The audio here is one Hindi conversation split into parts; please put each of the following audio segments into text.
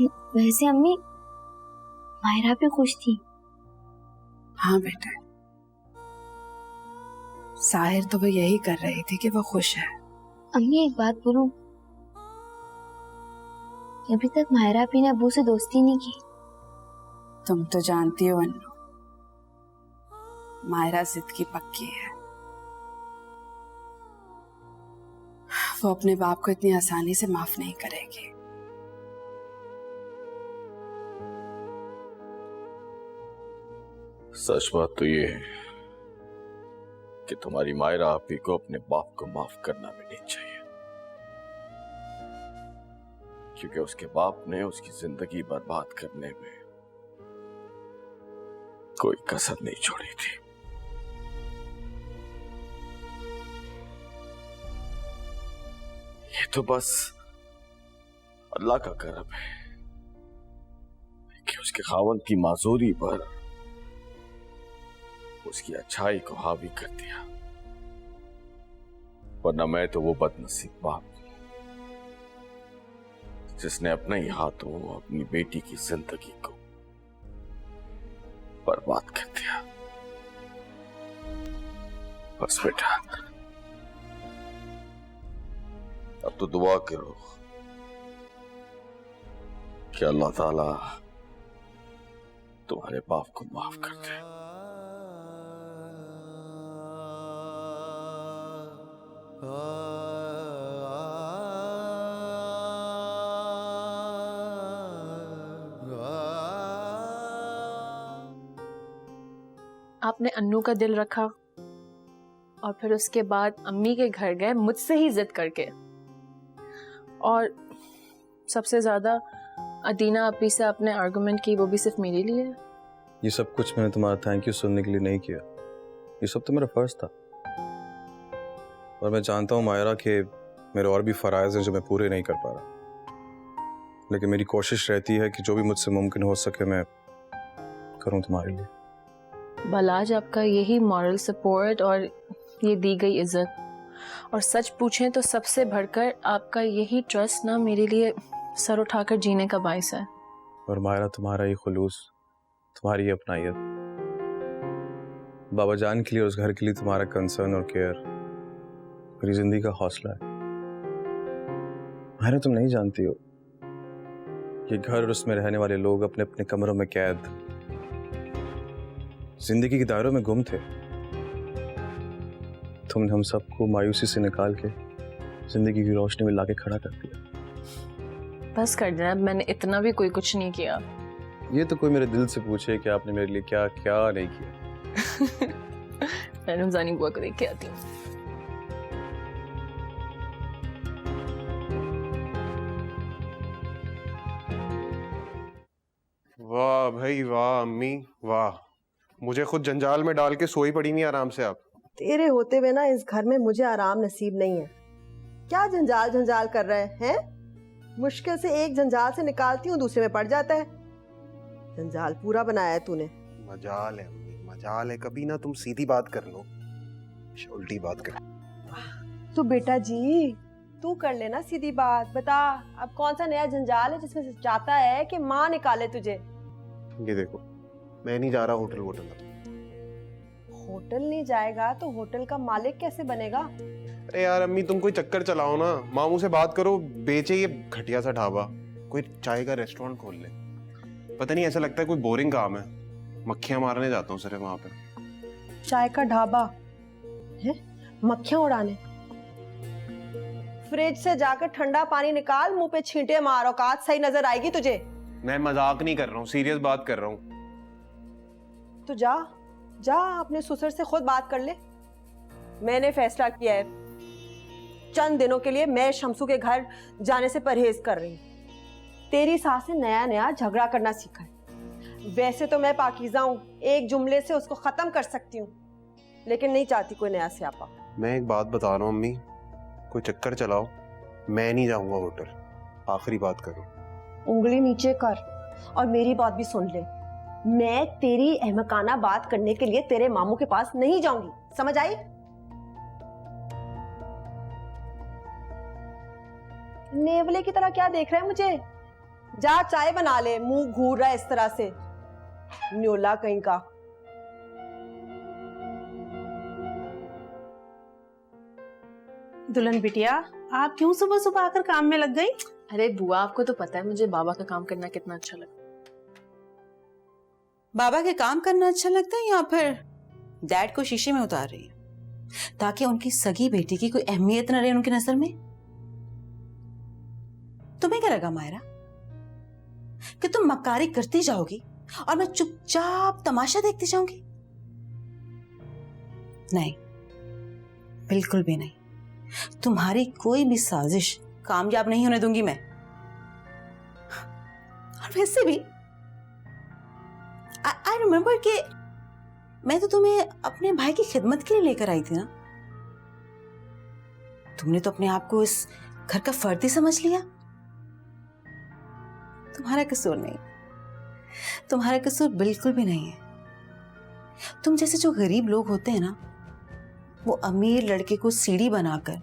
वैसे अम्मी, मायरा भी खुश थी। हाँ बेटा, साहिर तो वो यही कर रही थी कि वो खुश है। अम्मी एक बात बोलूं, अभी तक मायरा अपने अबू से दोस्ती नहीं की। तुम तो जानती हो अन्नू, मायरा जिद की पक्की है। वो अपने बाप को इतनी आसानी से माफ नहीं करेगी। सच बात तो ये है कि तुम्हारी मायरा आपी को अपने बाप को माफ करना भी नहीं चाहिए, क्योंकि उसके बाप ने उसकी जिंदगी बर्बाद करने में कोई कसर नहीं छोड़ी थी। ये तो बस अल्लाह का करम है कि उसके खावंद की माजूरी पर उसकी अच्छाई को हावी कर दिया, वरना मैं तो वो बदनसीब बाप जिसने अपने ही हाथों अपनी बेटी की जिंदगी को बर्बाद कर दिया। बस बेटा, अब तो दुआ करो कि अल्लाह ताला तुम्हारे बाप को माफ कर दे। आपने अन्नू का दिल रखा और फिर उसके बाद अम्मी के घर गए मुझसे ही जिद करके, और सबसे ज्यादा अदीना अपी से आपने आर्गुमेंट की, वो भी सिर्फ मेरे लिए। ये सब कुछ मैंने तुम्हारा थैंक यू सुनने के लिए नहीं किया, ये सब तो मेरा फर्ज था। और मैं जानता हूँ मायरा के मेरे और भी फराइज हैं जो मैं पूरे नहीं कर पा रहा, लेकिन मेरी कोशिश रहती है कि जो भी मुझसे मुमकिन हो सके मैं करूँ तुम्हारे लिए। भलाज आपका यही मॉरल सपोर्ट और ये दी गई इज्जत, और सच पूछें तो सबसे बढ़कर आपका यही ट्रस्ट ना मेरे लिए सर उठाकर जीने का बाइस है। और मायरा तुम्हारा ये खुलूस, तुम्हारी ये अपनाइयत, बाबा जान के लिए और उस घर के लिए तुम्हारा कंसर्न और केयर मेरी जिंदगी का हौसला है। मायरा तुम नहीं जानती हो, ये घर और उसमें रहने वाले लोग अपने अपने कमरों में कैद जिंदगी के दायरों में गुम थे। तुमने हम सबको मायूसी से निकाल के जिंदगी की रोशनी में लाके खड़ा कर दिया। बस कर देना, मैंने इतना भी कोई कुछ नहीं किया। ये तो कोई मेरे दिल से पूछे कि आपने मेरे लिए क्या क्या नहीं किया। मैं रमजानी बुआ को देख के आती हूँ। वाह भाई वाह, अम्मी वाह, मुझे खुद जंजाल में डाल के सोई पड़ी नहीं आराम से। आप तेरे होते हुए ना इस घर में मुझे आराम नसीब नहीं है। क्या जंजाल जंजाल कर रहे हैं? मुश्किल से एक जंजाल से निकालती हूँ, दूसरे में पड़ जाता है। जंजाल पूरा बनाया है तूने। मजाल है अम्मी, मजाल है। कभी ना तुम सीधी बात कर लो, उल्टी बात कर। तो बेटा जी तू कर लेना सीधी बात। बता अब कौन सा नया जंजाल है जिसमें से चाहता है कि माँ निकाले तुझे? ये देखो, मैं नहीं जा रहा होटल वोटल। होटल नहीं जाएगा तो होटल का मालिक कैसे बनेगा? अरे यार अम्मी, तुम कोई चक्कर चलाओ ना, मामू से बात करो, बेचे ये घटिया सा ढाबा, कोई चाय का रेस्टोरेंट खोल ले। पता नहीं, ऐसा लगता है कोई बोरिंग काम है। मक्खियां मारने जाता हूँ सिर्फ वहां पे। चाय का ढाबा है? मक्खियां उड़ाने? फ्रिज से जाकर ठंडा पानी निकाल, मुंह पे छींटे मार, औकात सही नजर आएगी तुझे। मैं मजाक नहीं कर रहा हूँ, सीरियस बात कर रहा हूँ। तो जा जा अपने ससुर से खुद बात कर ले। मैंने फैसला किया है, चंद दिनों के लिए मैं शमसू के घर जाने से परहेज कर रही हूँ। तेरी सास ने नया नया झगड़ा करना सीखा है। वैसे तो मैं पाकीज़ा हूँ, एक जुमले से उसको खत्म कर सकती हूँ, लेकिन नहीं चाहती कोई नया स्यापा। मैं एक बात बता रहा हूँ अम्मी, कोई चक्कर चलाओ, मैं नहीं जाऊंगा होटल। आखिरी बात करो। उंगली नीचे कर और मेरी बात भी सुन ले। मैं तेरी अहमकाना बात करने के लिए तेरे मामू के पास नहीं जाऊंगी, समझ आई? नेवले की तरह क्या देख रहा है मुझे? जा चाय बना ले, मुंह घूर रहा है इस तरह से, न्योला कहीं का। दुल्हन बिटिया, आप क्यों सुबह सुबह आकर काम में लग गई? अरे बुआ, आपको तो पता है मुझे बाबा का काम करना कितना अच्छा लगता है। बाबा के काम करना अच्छा लगता है या फिर डैड को शीशे में उतार रही है ताकि उनकी सगी बेटी की कोई अहमियत न रहे उनकी नजर में? तुम्हें क्या लगा मायरा कि तुम मक्कारी करती जाओगी और मैं चुपचाप तमाशा देखती जाऊंगी? नहीं, बिल्कुल भी नहीं। तुम्हारी कोई भी साजिश कामयाब नहीं होने दूंगी मैं। और वैसे भी आई रिमेम्बर कि मैं तो तुम्हें अपने भाई की खिदमत के लिए लेकर आई थी ना। तुमने तो अपने आप को इस घर का फर्द ही समझ लिया। तुम्हारा कसूर नहीं, तुम्हारा कसूर बिल्कुल भी नहीं है। तुम जैसे जो गरीब लोग होते हैं ना, वो अमीर लड़के को सीढ़ी बनाकर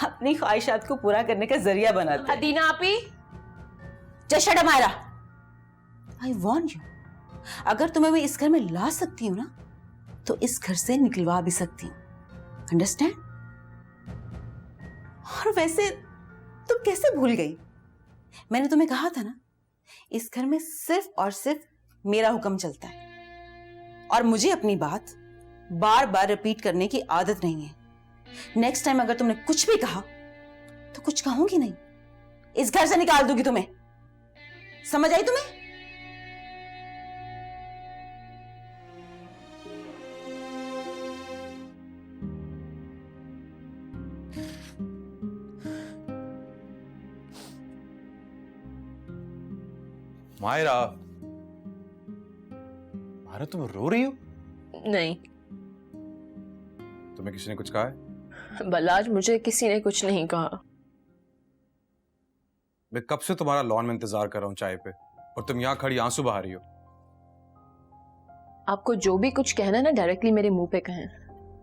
अपनी ख्वाहिशात को पूरा करने का जरिया बनाते हैं। अदीना आपी, just shut up Maira. I warn you, अगर तुम्हें मैं इस घर में ला सकती हूँ ना, तो इस घर से निकलवा भी सकती हूँ। अंडरस्टैंड? और वैसे तुम कैसे भूल गई? मैंने तुम्हें कहा था ना, इस घर में सिर्फ और सिर्फ मेरा हुक्म चलता है और मुझे अपनी बात बार बार रिपीट करने की आदत नहीं है। नेक्स्ट टाइम अगर तुमने कुछ भी कहा तो कुछ कहूंगी नहीं, इस घर से निकाल दूंगी तुम्हें। समझ आई तुम्हें? मायरा, मायरा तुम रो रही हो? नहीं तुम्हें किसी ने कुछ कहा है? बलाज, मुझे किसी ने कुछ नहीं कहा। मैं कब से तुम्हारा लॉन में इंतजार कर रहा हूँ चाय पे, और तुम यहाँ खड़ी आंसू बहा रही हो। आपको जो भी कुछ कहना है ना, डायरेक्टली मेरे मुंह पे कहें।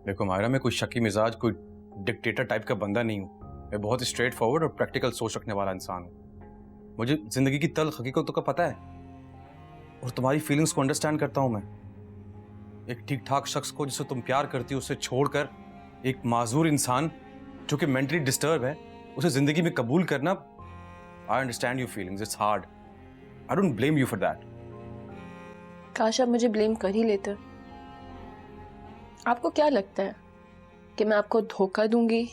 देखो मायरा, मैं कोई शकी मिजाज, कोई डिक्टेटर टाइप का बंदा नहीं हूँ। मैं बहुत स्ट्रेट फॉरवर्ड और प्रैक्टिकल सोच रखने वाला इंसान हूँ। मुझे जिंदगी की तल्ख हकीकतों का पता है और तुम्हारी फीलिंग्स को अंडरस्टैंड करता हूँ मैं। एक ठीक ठाक शख्स को जिसे तुम प्यार करती हो, उसे छोड़कर एक माजूर इंसान जो कि मेंटली डिस्टर्ब है, उसे जिंदगी में कबूल करना, I understand your feelings, it's hard. I don't blame you for that. काश आप मुझे ब्लेम कर ही लेते। आपको क्या लगता है कि मैं आपको धोखा दूंगी?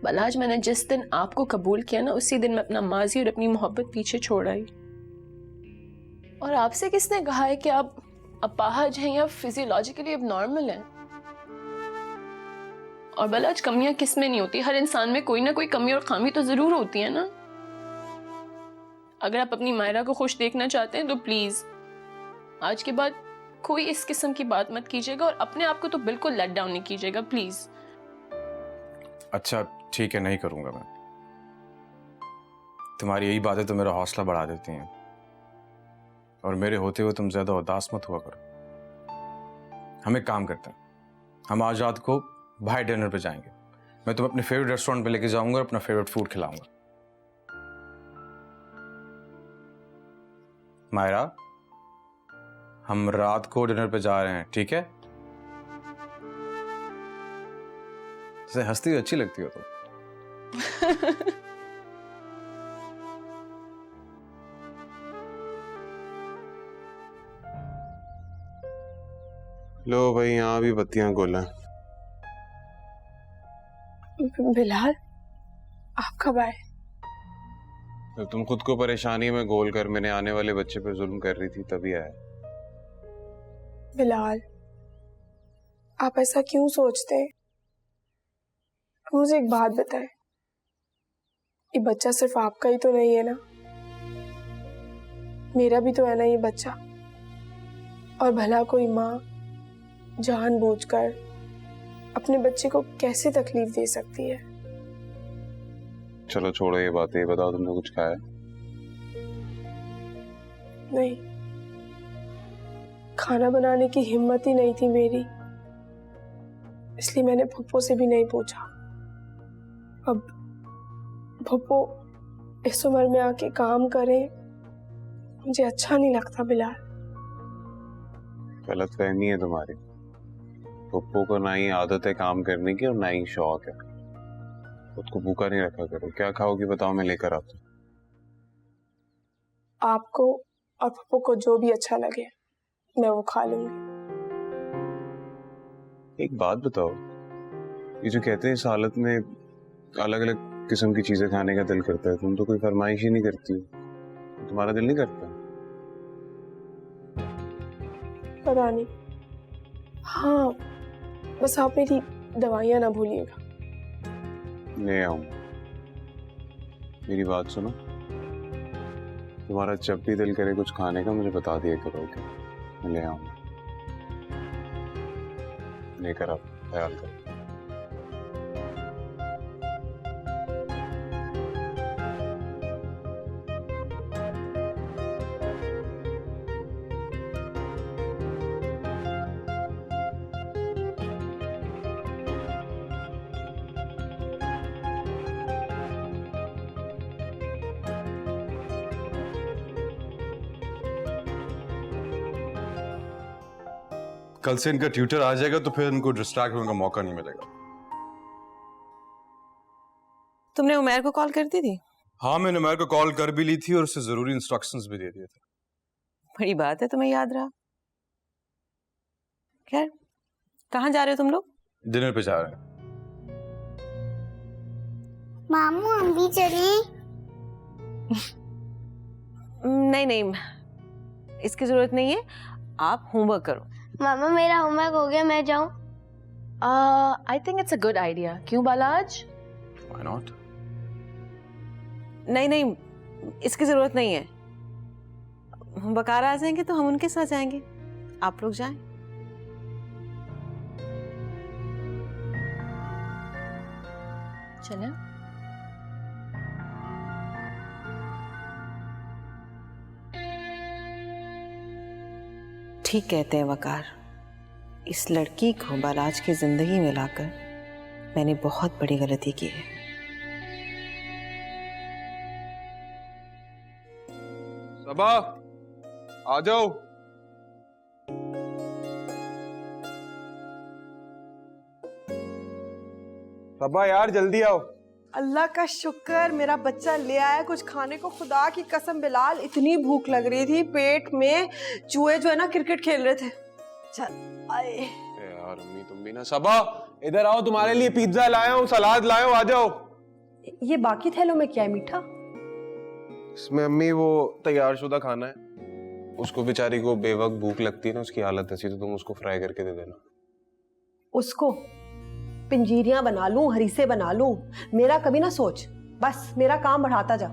बलाज, मैंने जिस दिन आपको कबूल किया ना, उसी दिन मैं अपना माजी और अपनी मोहब्बत पीछे छोड़ आई। और आपसे किसने कहा है कि आप अपाहज हैं या फिजियोलॉजिकली अबनॉर्मल हैं? और बलाज, कमियां किस में नहीं होती? हर इंसान में कोई ना कोई कमी और खामी तो जरूर होती है ना। अगर आप अपनी मायरा को खुश देखना चाहते हैं तो प्लीज आज के बाद कोई इस किस्म की बात मत कीजिएगा और अपने आप को तो बिल्कुल लेट डाउन नहीं कीजिएगा, प्लीज। अच्छा ठीक है, नहीं करूंगा मैं। तुम्हारी यही बातें तो मेरा हौसला बढ़ा देती हैं, और मेरे होते हुए तुम ज्यादा उदास मत हुआ करो। हम एक काम करते हैं, हम आज रात को बाहर डिनर पे जाएंगे। मैं तुम्हें अपने फेवरेट रेस्टोरेंट पे लेके जाऊंगा और अपना फेवरेट फूड खिलाऊंगा। मायरा, हम रात को डिनर पे जा रहे हैं, ठीक है? जैसे हंसती अच्छी लगती हो तुम। लो भाई, यहाँ भी बत्तियां गोल हैं। बिलाल, आप कब आए? तो तुम खुद को परेशानी में गोल कर मेरे आने वाले बच्चे पे जुल्म कर रही थी, तभी आया। बिलाल, आप ऐसा क्यों सोचते हैं? मुझे एक बात बताएं, ये बच्चा सिर्फ आपका ही तो नहीं है ना? मेरा भी तो है ना ये बच्चा। और भला कोई माँ जानबूझकर अपने बच्चे को कैसे तकलीफ दे सकती है? चलो छोड़ो ये बातें, बताओ तुमने कुछ खाया? नहीं, खाना बनाने की हिम्मत ही नहीं थी मेरी, इसलिए मैंने फुप्पो से भी नहीं पूछा। अब फुप्पो इस उम्र में आके काम करें मुझे अच्छा नहीं लगता बिलाल। गलत फहमी है तुम्हारी। पप्पू को ना ही आदत है काम करने की और ना ही शौक है। खुद को भूखा नहीं रखा करो। क्या खाओगी बताओ, मैं लेकर आता हूँ। आपको और पप्पू को जो भी अच्छा लगे मैं वो खा लूंगी। एक बात बताओ, ये जो कहते हैं इस हालत में अलग अलग किस्म की चीजें खाने का दिल करता है, तुम तो कोई फरमाइश ही नहीं करती हो। तुम्हारा दिल नहीं करता? पता नहीं। हाँ, बस आप मेरी दवाइयाँ ना भूलिएगा। ले आऊं। मेरी बात सुनो, तुम्हारा जब भी दिल करे कुछ खाने का मुझे बता दिया करो, ओके? मैं ले आऊंगा। लेकर आप ख्याल करो। कल से इनका ट्यूटर आ जाएगा तो फिर इनको डिस्ट्रैक्ट होने का मौका नहीं मिलेगा। तुमने उमैर को कॉल कर दी थी? हाँ, मैंने उमैर को कॉल कर भी ली थी और उससे जरूरी इंस्ट्रक्शंस भी दे दिए थे। बड़ी बात है तुम्हें याद रहा। खैर, कहाँ जा रहे हो तुम लोग? डिनर पे जा रहे हैं। मामू हम भी चलें? नहीं नहीं, इसकी जरूरत नहीं है। आप होमवर्क करो। मामा मेरा होमवर्क हो गया, मैं जाऊं? I think it's a good idea. क्यों बालाज? Why not? नहीं नहीं, इसकी जरूरत नहीं है। बकार आ जाएंगे तो हम उनके साथ जाएंगे। आप लोग जाएं। चलें। ठीक कहते हैं वकार। इस लड़की को बालाज की जिंदगी में लाकर मैंने बहुत बड़ी गलती की है। सबा, आ जाओ। सबा यार जल्दी आओ। अल्लाह का शुक्र मेरा बच्चा ले आया कुछ खाने को। खुदा की कसम बिलाल, इतनी भूख लग रही थी, पेट में चूहे जो है ना क्रिकेट खेल रहे थे। चल आए। यार अम्मी तुम भी ना। सबा इधर आओ, तुम्हारे लिए पिज्जा लाया हूँ, सलाद लाया हूँ, आ जाओ। ये बाकी थैलों में क्या है मीठा? इसमें अम्मी वो तैयारशुदा खाना है। उसको बेचारी को बेवक्त भूख लगती है ना, उसकी हालत ऐसी, तो तुम उसको फ्राई करके दे देना। उसको पिंजीरियां बना लूं, हरीसे बना लूं, मेरा कभी ना सोच। बस मेरा काम बढ़ाता जा।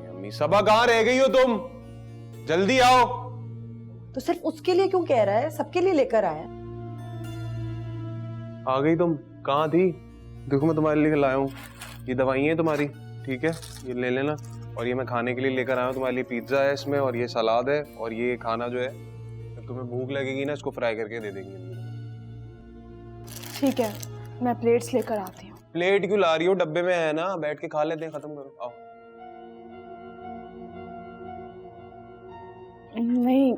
अम्मी सबा कहाँ रह गई हो तुम? जल्दी आओ। तो सिर्फ उसके लिए क्यों कह रहा है? सबके लिए लेकर आया। आ गई तुम? कहाँ थी? देखो मैं तुम्हारे लिए लाया हूँ, ये दवाई है तुम्हारी, ठीक है? ये ले लेना। और ये मैं खाने के लिए लेकर आया हूँ तुम्हारे लिए। पिज्जा है इसमें और ये सलाद है और ये खाना जो है, जब तुम्हें भूख लगेगी ना इसको फ्राई करके दे देंगे। ठीक है, मैं प्लेट्स लेकर आती हूँ। प्लेट क्यों ला रही हो? डब्बे में है ना, बैठ के खा लेते हैं, खत्म करो। आओ। नहीं,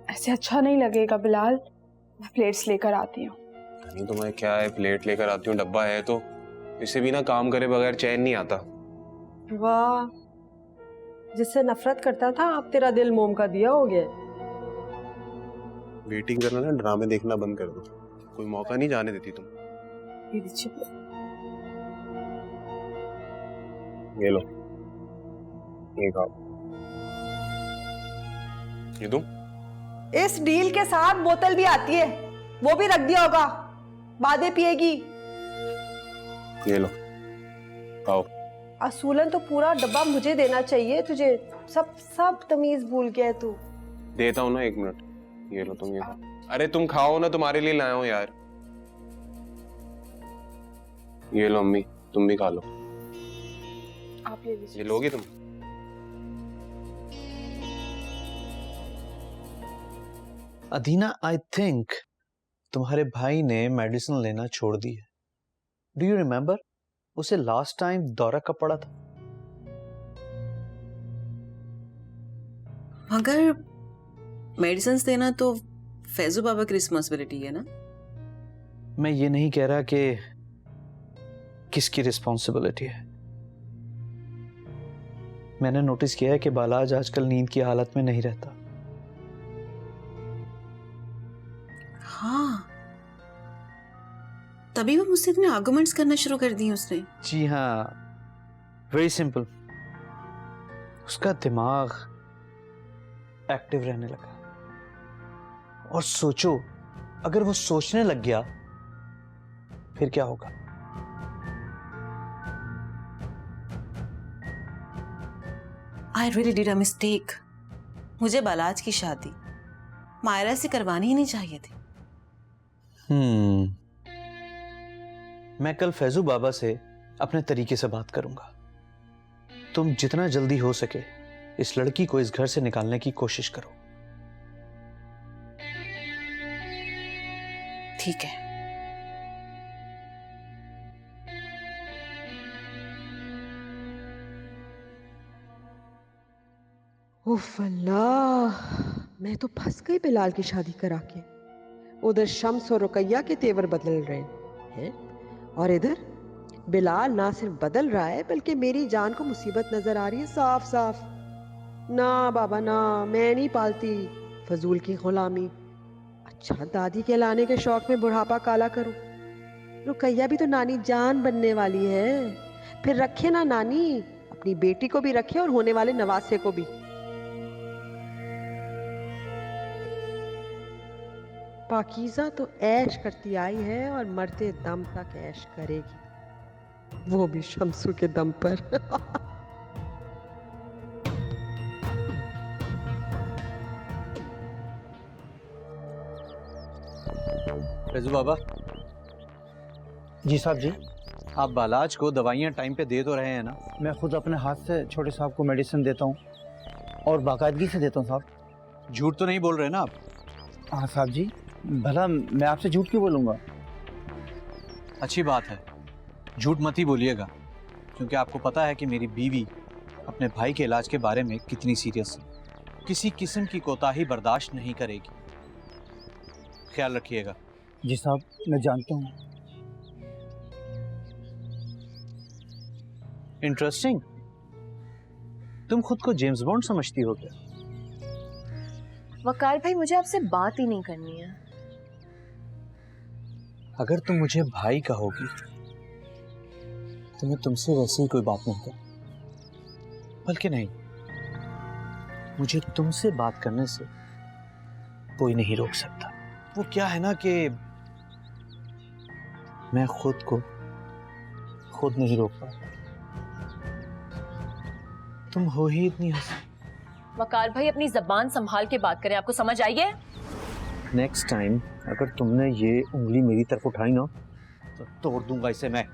ऐसे अच्छा नहीं लगेगा बिलाल। मैं प्लेट्स लेकर आती हूँ। नहीं तुम्हें क्या है, प्लेट लेकर आती हूँ, डब्बा है तो। इससे भी ना काम करे बगैर चैन नहीं आता। वाह, जिससे नफरत करता था अब तेरा दिल मोम का दिया हो गया। वेटिंग करना ना, ड्रामे देखना बंद कर दो। कोई मौका नहीं जाने देती तुम। ये लो, ये खाओ। ये दूं? इस डील के साथ बोतल भी आती है, वो भी रख दिया होगा, बादे पिएगी। ये लो, खाओ। असूलन तो पूरा डब्बा मुझे देना चाहिए, तुझे सब तमीज भूल गया है तू। देता हूँ ना, 1 मिनट। ये लो तुम, ये खाओ। अरे तुम खाओ ना, तुम्हारे लिए लाया हूँ यार। ये लो अम्मी, तुम भी खा लो। आप ले लीजिए। ये लोगी तुम? अदीना, आई थिंक तुम्हारे भाई ने मेडिसिन लेना छोड़ दी है। डू यू रिमेम्बर उसे लास्ट टाइम दौरा कब पड़ा था? मगर मेडिसिन देना तो फैजू बाबा की रिस्पॉन्सिबिलिटी है ना। मैं ये नहीं कह रहा कि किसकी रिस्पॉन्सिबिलिटी है। मैंने नोटिस किया है कि बालाज आजकल नींद की हालत में नहीं रहता। हाँ, तभी वो मुझसे इतने आर्गुमेंट्स करना शुरू कर दिए उसने। जी हाँ, वेरी सिंपल। उसका दिमाग एक्टिव रहने लगा। और सोचो, अगर वो सोचने लग गया फिर क्या होगा? I really did a mistake. मुझे बालाज की शादी मायरा से करवानी ही नहीं चाहिए थी। मैं कल फैजू बाबा से अपने तरीके से बात करूंगा। तुम जितना जल्दी हो सके इस लड़की को इस घर से निकालने की कोशिश करो। ठीक है। उफ अल्लाह, मैं तो फंस गई बिलाल की शादी करा के। उधर शम्स और रुकैया के तेवर बदल रहे हैं और इधर बिलाल ना सिर्फ बदल रहा है बल्कि मेरी जान को मुसीबत नजर आ रही है साफ साफ। ना बाबा ना, मैं नहीं पालती फजूल की गुलामी। अच्छा, दादी के लाने के शौक में बुढ़ापा काला करूं। रुकैया भी तो नानी जान बनने वाली है, फिर रखे ना नानी, अपनी बेटी को भी रखे और होने वाले नवासे को भी। पाकीज़ा तो ऐश करती आई है और मरते दम तक ऐश करेगी, वो भी शम्सू के दम पर। फैजू बाबा। जी साहब जी। आप बालाज को दवाइयाँ टाइम पे दे तो रहे हैं ना? मैं खुद अपने हाथ से छोटे साहब को मेडिसिन देता हूँ और बाकायदगी से देता हूँ साहब। झूठ तो नहीं बोल रहे ना आप? हाँ साहब जी, भला मैं आपसे झूठ क्यों बोलूँगा? अच्छी बात है, झूठ मत ही बोलिएगा, क्योंकि आपको पता है कि मेरी बीवी अपने भाई के इलाज के बारे में कितनी सीरियस है। किसी किस्म की कोताही बर्दाश्त नहीं करेगी। ख्याल रखिएगा। जी साहब, मैं जानता हूँ। इंटरेस्टिंग, तुम खुद को जेम्स बॉन्ड समझती हो क्या? वकार भाई, मुझे आपसे बात ही नहीं करनी है। अगर तुम मुझे भाई कहोगी तो मैं तुमसे वैसे ही कोई बात नहीं करूं। बल्कि नहीं, मुझे तुमसे बात करने से कोई नहीं रोक सकता। वो क्या है ना कि मैं खुद को खुद नहीं रोक पाता। तुम हो ही इतनी हंसी। वकार भाई, अपनी जबान संभाल के बात करें, आपको समझ आई है? नेक्स्ट टाइम अगर तुमने ये उंगली मेरी तरफ उठाई ना तो तोड़ दूंगा इसे मैं।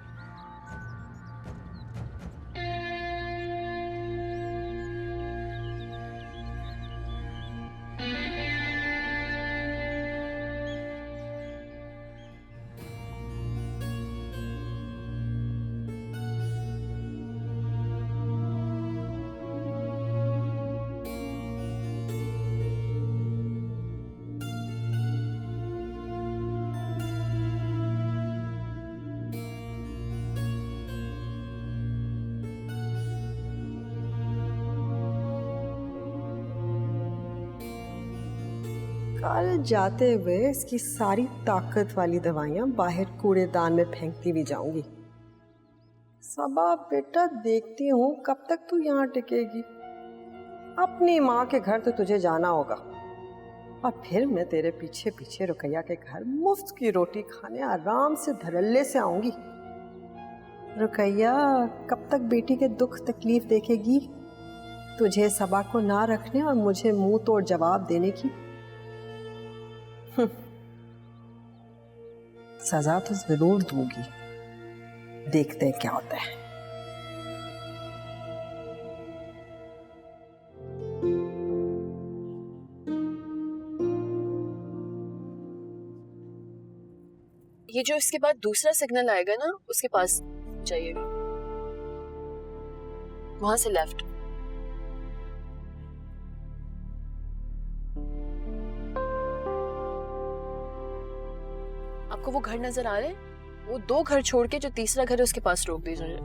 कल जाते हुए इसकी सारी ताकत वाली दवाइयां बाहर कूड़ेदान में फेंकती भी जाऊंगी। सबा बेटा, देखती हूँ कब तक तू यहाँ टिकेगी। अपनी माँ के घर तो तुझे जाना होगा और फिर मैं तेरे पीछे पीछे रुकैया के घर मुफ्त की रोटी खाने आराम से धड़ल्ले से आऊंगी। रुकैया कब तक बेटी के दुख तकलीफ देखेगी? तुझे सबा को ना रखने और मुझे मुंह तोड़ जवाब देने की। सजा तो जरूर दूंगी, देखते हैं क्या होता है। ये जो इसके बाद दूसरा सिग्नल आएगा ना, उसके पास जाइएगा, वहां से लेफ्ट। आपको वो घर नजर आ रहे हैं? वो 2 घर छोड़ के जो तीसरा घर है उसके पास रोक दीजिए।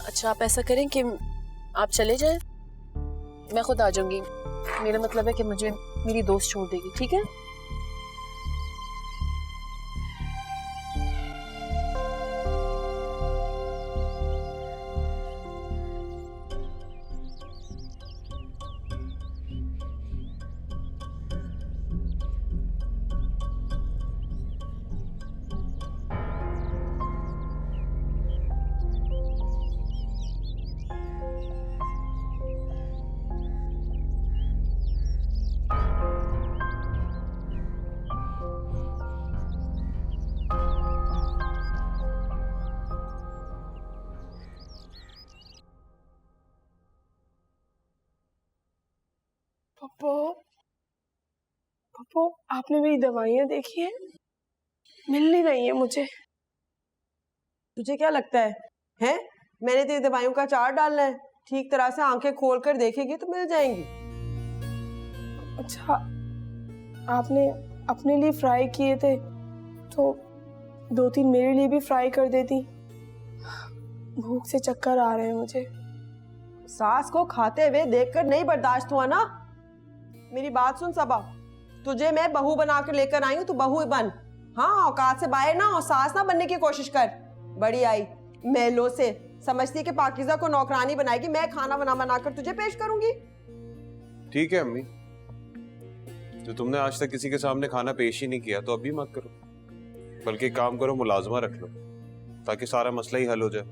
अच्छा, आप ऐसा करें कि आप चले जाएं, मैं खुद आ जाऊंगी। मेरा मतलब है कि मुझे मेरी दोस्त छोड़ देगी, ठीक है? पप्पू, पप्पू, आपने मेरी दवाइयाँ देखी हैं? मिल नहीं रही है मुझे। तुझे क्या लगता है हैं? मैंने तेरी दवाइयों का चार्ट डालना है, ठीक तरह से आंखें खोल कर देखेगी तो मिल जाएंगी। अच्छा, आपने अपने लिए फ्राई किए थे तो 2-3 मेरे लिए भी फ्राई कर देती। भूख से चक्कर आ रहे हैं मुझे। सास को खाते हुए देखकर नहीं बर्दाश्त हुआ ना? मेरी बात सुन सबा, तुझे मैं बहू बना कर लेकर आई हूँ, तू बहू बन। हाँ, औकात से बाहर ना और सास ना बनने की कोशिश कर। बड़ी आई मेलों से समझती कि पाकिज़ा को नौकरानी बनाएगी, मैं खाना बना कर तुझे पेश करूंगी। ठीक है अम्मी, तो तुमने आज तक किसी के सामने खाना पेश ही नहीं किया तो अभी मत करो, बल्कि एक काम करो, मुलाजमा रख लो ताकि सारा मसला ही हल हो जाए।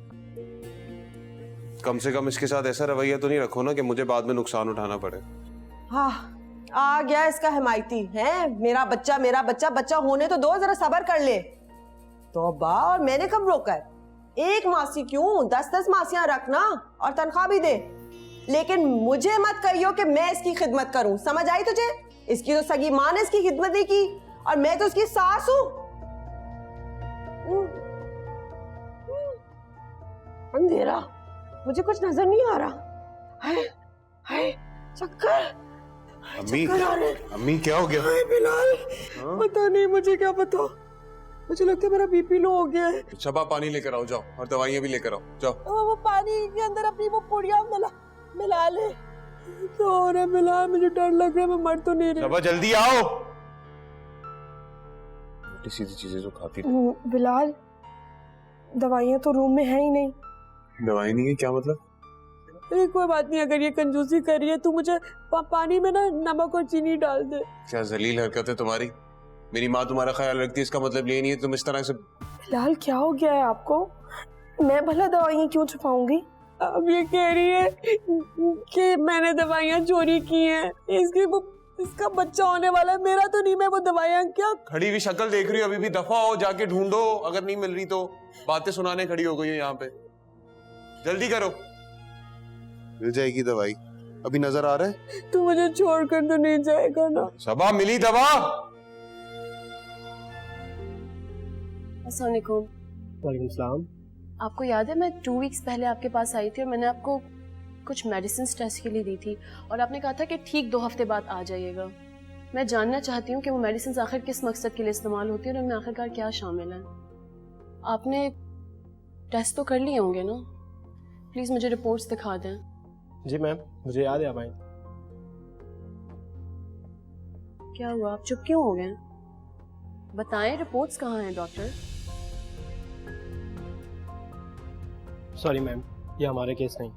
कम से कम इसके साथ ऐसा रवैया तो नहीं रखो ना कि मुझे बाद में नुकसान उठाना पड़े। हाँ, आ गया इसका हिमायती है, मेरा बच्चा मेरा बच्चा। बच्चा होने तो दो, जरा सब्र कर ले। तौबा, और मैंने कब रोका है? एक मासी क्यों, 10-10 मासियां रखना और तनख्वाह भी दे, लेकिन मुझे मत कहियो कि मैं इसकी खिदमत करूं। समझ आई तुझे? इसकी तो सगी मां ने इसकी खिदमत नहीं की और मैं तो उसकी सास हूं। अंधेरा, मुझे कुछ नजर नहीं आ रहा। हाय हाय, चक्कर। अम्मी क्या हो गया? हाय बिलाल, पता नहीं, मुझे क्या पता, मुझे लगता है मेरा बीपी लो हो गया है। शबा, पानी लेकर आओ, जाओ, और दवाइयां भी लेकर आओ, जाओ। वो पानी के अंदर अपनी वो पुड़िया मिला ले। क्या हो रहा है बिलाल? मुझे डर लग रहा है, मैं मर तो नहीं रही। शबा जल्दी आओ। सीधी चीजें जो खाती। बिलाल, दवाइयाँ तो रूम में है ही नहीं। दवाई नहीं है? क्या मतलब? कोई बात नहीं, अगर ये कंजूसी कर रही है तो मुझे पानी में ना नमक और चीनी डाल दे। क्या जलील हरकत है तुम्हारी। मेरी माँ तुम्हारा ख्याल रखती है, इसका मतलब ये नहीं है तुम इस तरह से। बिलाल, क्या हो गया है आपको? मैं भला दवाइयाँ क्यों छुपाऊंगी? अब ये कह रही है कि मैंने दवाइयाँ चोरी की हैं, इसका बच्चा होने वाला है, मेरा तो नहीं। मैं वो दवाइयाँ क्या? खड़ी हुई शक्ल देख रही हो, अभी भी दफा हो, जाके ढूंढो, अगर नहीं मिल रही तो। बातें सुनाने खड़ी हो गई हो यहाँ पे, जल्दी करो। मिल जाएगी दवाई, अभी नजर आ रहा है? तू मुझे छोड़कर तो नहीं जाएगा ना? सबा, मिली दवा? अस्सलाम वालेकुम। वालेकुम सलाम। आपको याद है मैं 2 वीक्स पहले आपके पास आई थी और मैंने आपको कुछ मेडिसिन टेस्ट के लिए दी थी और आपने कहा था कि ठीक 2 हफ्ते बाद आ जाइएगा। मैं जानना चाहती हूँ कि वो मेडिसिन आखिर किस मकसद के लिए इस्तेमाल होती है और उनमें आखिरकार क्या शामिल है। आपने टेस्ट तो कर लिए होंगे ना? प्लीज मुझे रिपोर्ट्स दिखा दें। जी मैम, मुझे याद है आप आई। क्या हुआ, आप चुप क्यों हो गए? बताएं, रिपोर्ट्स कहाँ हैं डॉक्टर? सॉरी मैम, ये हमारा केस नहीं।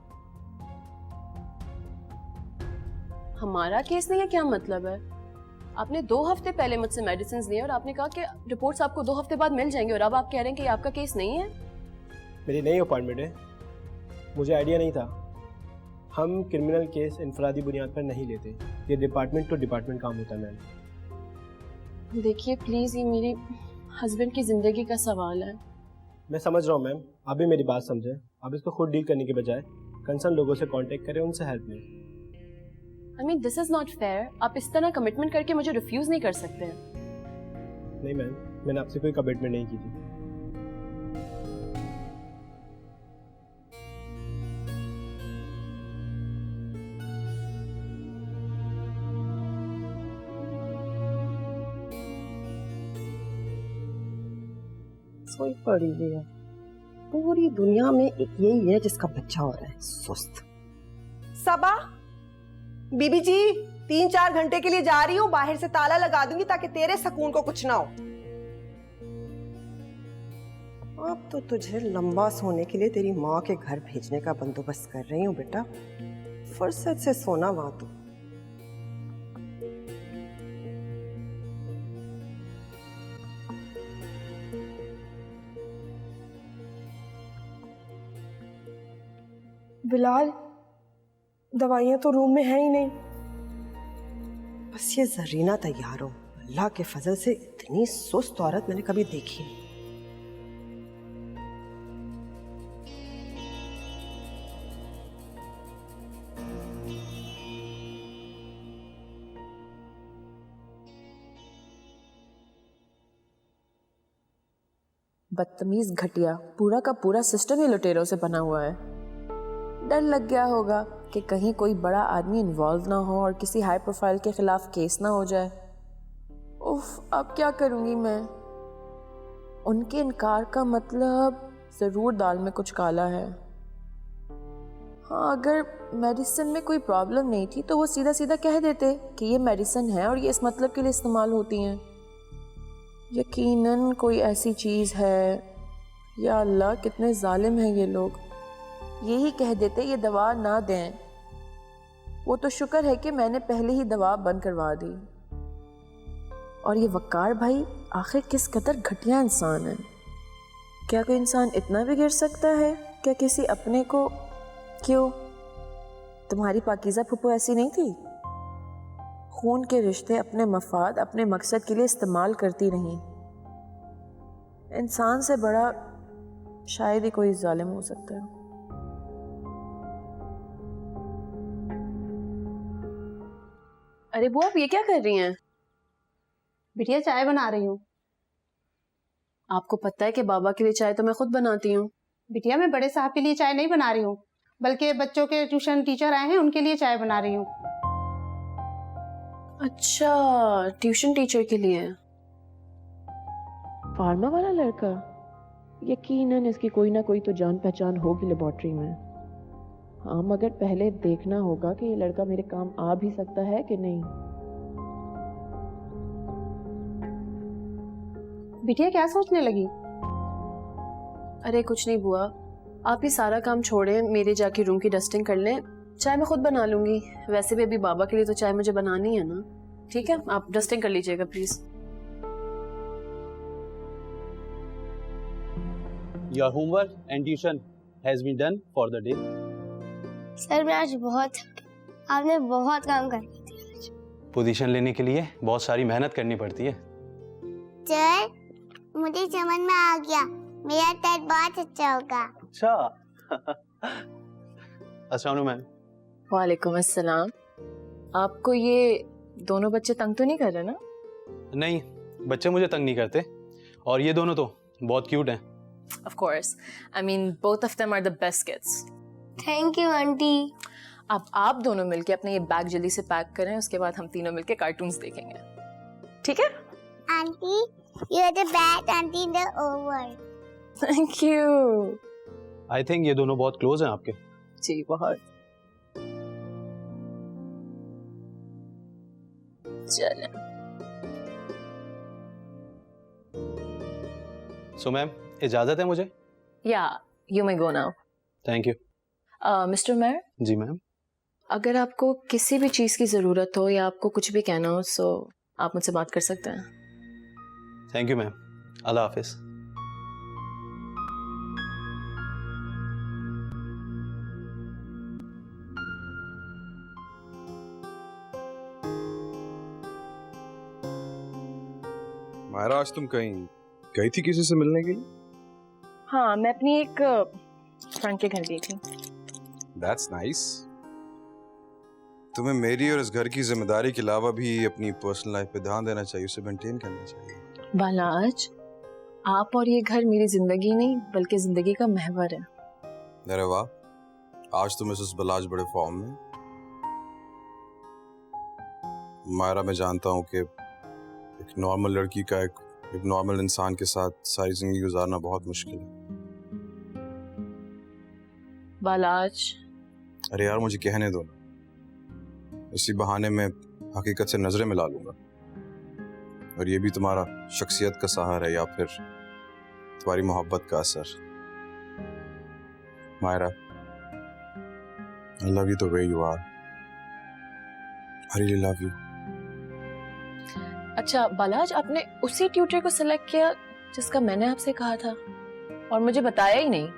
हमारा केस नहीं है? क्या मतलब है? आपने 2 हफ्ते पहले मुझसे मेडिसिन लिए और आपने कहा कि रिपोर्ट्स आपको 2 हफ्ते बाद मिल जाएंगे और अब आप कह रहे हैं कि आपका केस नहीं है। मेरी नई अपॉइंटमेंट है, मुझे आइडिया नहीं था। हम क्रिमिनल केस इनफरादी बुनियाद पर नहीं लेते, ये डिपार्टमेंट टू डिपार्टमेंट काम होता है मैम। देखिए प्लीज, ये मेरे हस्बैंड की जिंदगी का सवाल है। मैं समझ रहा हूँ मैम, आप भी मेरी बात समझें। आप इसको खुद डील करने के बजाय कंसर्न लोगों से कांटेक्ट करें, उनसे हेल्प लें। I mean, this is not fair। आप इस तरह कमिटमेंट करके मुझे रिफ्यूज नहीं कर सकते। नहीं मैम, मैंने आपसे कोई कमिटमेंट नहीं की थी। सोई पड़ी हुई है। पूरी दुनिया में एक यही है जिसका बच्चा हो रहा है, सुस्त। सबा, बीबी जी 3-4 घंटे के लिए जा रही हूँ, बाहर से ताला लगा दूंगी ताकि तेरे सुकून को कुछ ना हो। अब तो तुझे लंबा सोने के लिए तेरी माँ के घर भेजने का बंदोबस्त कर रही हूँ बेटा, फुर्सत से सोना वहां तू। बिलाल, दवाइयाँ तो रूम में है ही नहीं। बस ये जरीना तैयार हो। अल्लाह के फजल से इतनी सुस्त औरत मैंने कभी देखी नहीं। बदतमीज घटिया, पूरा का पूरा सिस्टम ही लुटेरों से बना हुआ है। डर लग गया होगा कि कहीं कोई बड़ा आदमी इन्वॉल्व ना हो और किसी हाई प्रोफाइल के खिलाफ केस ना हो जाए। उफ, अब क्या करूंगी मैं? उनके इनकार का मतलब जरूर दाल में कुछ काला है। हाँ, अगर मेडिसिन में कोई प्रॉब्लम नहीं थी तो वो सीधा सीधा कह देते कि ये मेडिसिन है और ये इस मतलब के लिए इस्तेमाल होती हैं। यकीनन कोई ऐसी चीज़ है। या अल्लाह, कितने जालिम हैं ये लोग। यही कह देते ये दवा ना दें। वो तो शुक्र है कि मैंने पहले ही दवा बंद करवा दी। और ये वकार भाई आखिर किस कदर घटिया इंसान है। क्या कोई इंसान इतना भी गिर सकता है? क्या किसी अपने को? क्यों, तुम्हारी पाकीज़ा फुप्पो ऐसी नहीं थी? खून के रिश्ते अपने मफाद, अपने मकसद के लिए इस्तेमाल करती रहीं। इंसान से बड़ा शायद ही कोई जालिम हो सकता है। अरे बुआ, आप ये क्या कर रही हैं? बिटिया चाय बना रही हूँ। आपको पता है कि बाबा के लिए चाय तो मैं खुद बनाती हूँ। बिटिया मैं बड़े साहब के लिए चाय नहीं बना रही हूँ, बल्कि बच्चों के ट्यूशन टीचर आए हैं उनके लिए चाय बना रही हूँ। अच्छा, ट्यूशन टीचर के लिए। फार्मा वाला लड़का, यकीनन इसकी कोई ना कोई तो जान पहचान होगी लेबोरेटरी में। हाँ, मगर पहले देखना होगा कि ये लड़का मेरे काम आ भी सकता है कि नहीं। बिटिया क्या सोचने लगी? अरे कुछ नहीं बुआ, आप ये सारा काम छोड़ें, मेरे जाके रूम की डस्टिंग कर लें। चाय मैं खुद बना लूंगी। वैसे भी अभी बाबा के लिए तो चाय मुझे बनानी है ना। ठीक है, आप डस्टिंग कर लीजिएगा please. Your homework and tuition has been done for the day. Sir मैं आज बहुत, आपने बहुत काम कर दिया। पोजीशन लेने के लिए बहुत सारी मेहनत करनी पड़ती है। सर मुझे समझ में आ गया, मेरा टेस्ट बहुत अच्छा होगा। अच्छा अस्सलाम वालेकुम मैम। वालेकुम अस्सलाम। आपको ये दोनों बच्चे तंग तो नहीं कर रहे ना? नहीं, बच्चे मुझे तंग नहीं करते, और ये दोनों तो बहुत क्यूट हैं। Of course. I mean, both of them are the best kids. Thank you aunty. अब आप दोनों मिलके अपने ये बैग जल्दी से पैक करें, उसके बाद हम तीनों मिलके कार्टून्स देखेंगे। ठीक है? Aunty, you are the best auntie in the whole world. Thank you. I think ये दोनों बहुत क्लोज हैं आपके। जी बहुत। चलें। सो मैम, इजाजत है मुझे? Yeah, you may go now. Thank you. Mister mayor. जी मैम। अगर आपको किसी भी चीज़ की ज़रूरत हो या आपको कुछ भी कहना हो, सो आप मुझसे बात कर सकते हैं। Thank you ma'am. अल्लाह हाफिज। मायरा, आज तुम कहीं गई थी किसी से मिलने के लिए? हाँ, मैं अपनी एक फ्रेंड के घर गई थी। That's nice. तुम्हें मेरी और इस घर की जिम्मेदारी के अलावा भी अपनी पर्सनल लाइफ पे ध्यान देना चाहिए, उसे मेंटेन करना चाहिए। बालाज, आप और ये घर मेरी जिंदगी नहीं बल्कि जिंदगी का महवर है। अरे वाह, आज तो मिसेस बलाज बड़े फॉर्म में। मायरा, मैं जानता हूँ कि एक नॉर्मल लड़की का एक नॉर्मल इंसान के साथ सारी जिंदगी गुजारना बहुत मुश्किल है। बालाज, अरे यार, मुझे कहने दो ना, इसी बहाने में हकीकत से नजरें मिला लूंगा। और ये भी तुम्हारा शख्सियत का सहारा है या फिर तुम्हारी मोहब्बत का असर। Myra, I love you the way you are. I really love you. अच्छा बालाज, आपने उसी ट्यूटर को सिलेक्ट किया जिसका मैंने आपसे कहा था और मुझे बताया ही नहीं।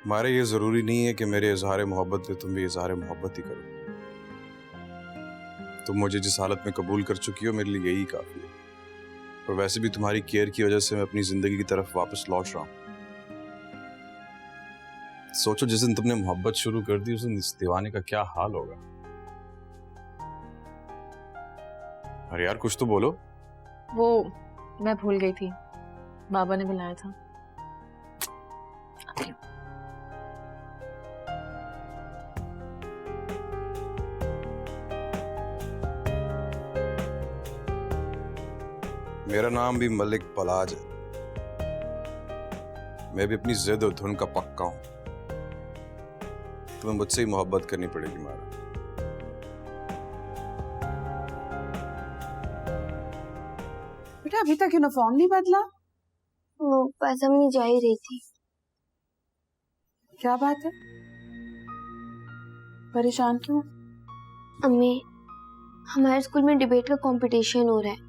मायरा, ये जरूरी नहीं है कि मेरे इजहार मोहब्बत में तुम भी इजहार मोहब्बत ही करो। तुम मुझे जिस हालत में कबूल कर चुकी हो, मेरे लिए यही काफी है। और वैसे भी तुम्हारी केयर की वजह से मैं अपनी जिंदगी की तरफ वापस लौट रहा हूँ। सोचो, जिस दिन तुमने मोहब्बत शुरू कर दी उस दिन इस दीवाने का क्या हाल होगा। अरे यार, कुछ तो बोलो। वो मैं भूल गई थी, बाबा ने बुलाया था। मेरा नाम भी मलिक बलाज है। मैं भी अपनी जिद और धुन का पक्का हूं। तुम्हें मुझसे ही मोहब्बत करनी पड़ेगी मारा। बेटा, अभी तक यूनिफॉर्म नहीं बदला? वो बस अम्मी जा ही रही थी। क्या बात है, परेशान क्यों? अम्मी, हमारे स्कूल में डिबेट का कंपटीशन हो रहा है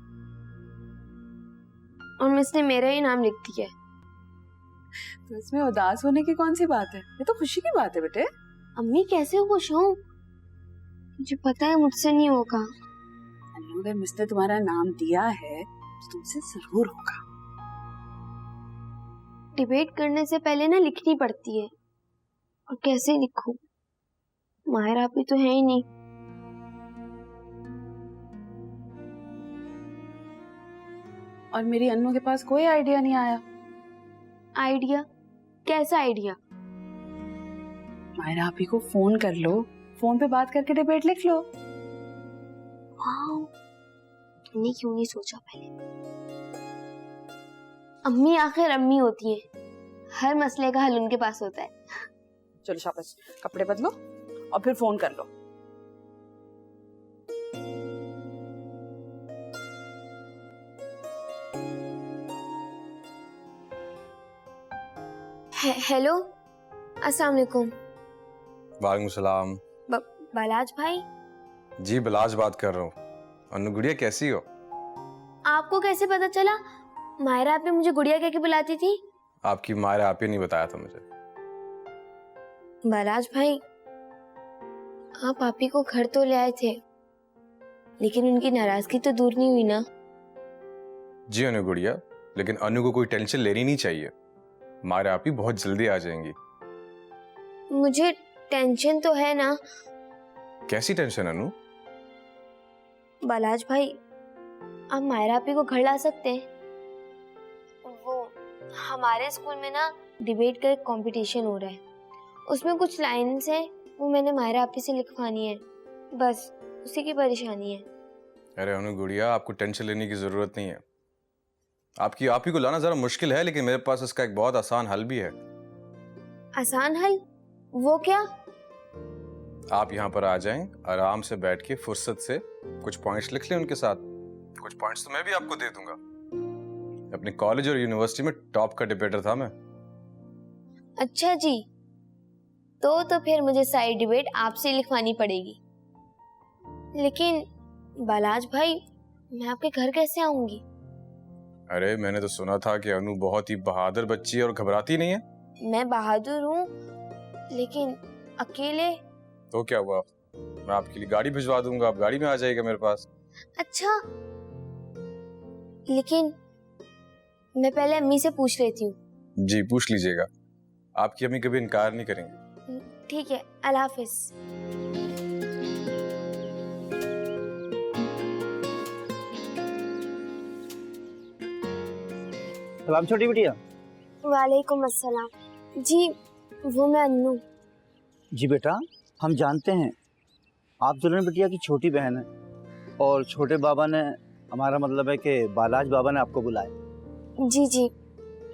और मिस ने मेरा ही नाम लिख दिया है। तो इसमें उदास होने की कौन सी बात है? ये तो खुशी की बात है बेटे। अम्मी, कैसे खुश हूँ? मुझे पता है मुझसे नहीं होगा। अगर मिस ने तुम्हारा नाम दिया है तो तुमसे जरूर होगा। डिबेट करने से पहले ना लिखनी पड़ती है, और कैसे लिखूं? माहिरा भी तो है ही नहीं। और मेरी अन्नू के पास कोई आइडिया नहीं आया। आइडिया? कैसा आइडिया? मायरा आपी को फोन कर लो, फोन पे बात करके डिबेट लिख लो। वाह, तुमने क्यों नहीं सोचा पहले? अम्मी आखिर अम्मी होती है, हर मसले का हल उनके पास होता है। चलो शाबाश, कपड़े बदलो और फिर फोन कर लो। हेलो, अस्सलाम वालेकुम। वालेकुम सलाम। बालाज भाई? जी, बलाज बात कर रहा हूँ। अन्नू गुड़िया, कैसी हो? आपको कैसे पता चला? मायरा आपने मुझे गुड़िया कह के बुलाती थी। आपकी मायरा आप ही नहीं बताया था मुझे। बालाज भाई, आप आपी को घर तो ले आए थे, लेकिन उनकी नाराजगी तो दूर नहीं हुई ना? जी अनु गुड़िया, लेकिन अनु को कोई टेंशन लेनी नहीं चाहिए। मायरा आप ही बहुत जल्दी आ जाएंगी। मुझे टेंशन तो है ना। कैसी टेंशन अनु? बालाज भाई, आप मायरा आपी को घर ला सकते हैं? वो हमारे स्कूल में ना डिबेट का एक कंपटीशन हो रहा है, उसमें कुछ लाइन्स हैं, वो मैंने मायरा आपी से लिखवानी है, बस उसी की परेशानी है। अरे अनु गुड़िया, आपको टेंशन लेने की जरूरत नहीं है। आपकी आप ही को लाना जरा मुश्किल है, लेकिन मेरे पास इसका एक बहुत आसान हल भी है। आसान हल? वो क्या? आप यहाँ पर आ जाएं, आराम से बैठ के फुर्सत से कुछ पॉइंट्स लिख लें उनके साथ। कुछ पॉइंट्स तो मैं भी आपको दे दूंगा। अपने कॉलेज और यूनिवर्सिटी में टॉप का डिबेटर था मैं। अच्छा जी, तो फिर मुझे सारी डिबेट आपसे लिखवानी पड़ेगी। लेकिन बालाज भाई, मैं आपके घर कैसे आऊंगी? अरे मैंने तो सुना था कि अनु बहुत ही बहादुर बच्ची है और घबराती नहीं है। मैं बहादुर हूँ, लेकिन अकेले। तो क्या हुआ, मैं आपके लिए गाड़ी भिजवा दूंगा, आप गाड़ी में आ जाएगा मेरे पास। अच्छा, लेकिन मैं पहले अम्मी से पूछ लेती हूँ। जी पूछ लीजिएगा, आपकी अम्मी कभी इनकार नहीं करेंगी। ठीक है, अल्लाह हाफिज। सलाम छोटी बिटिया। वालेकुम अस्सलाम। जी वो मैं अन्नू। जी बेटा, हम जानते हैं आप दुल्हन बिटिया की छोटी बहन है और छोटे बाबा ने, हमारा मतलब है कि बालाज बाबा ने आपको बुलाया। जी जी,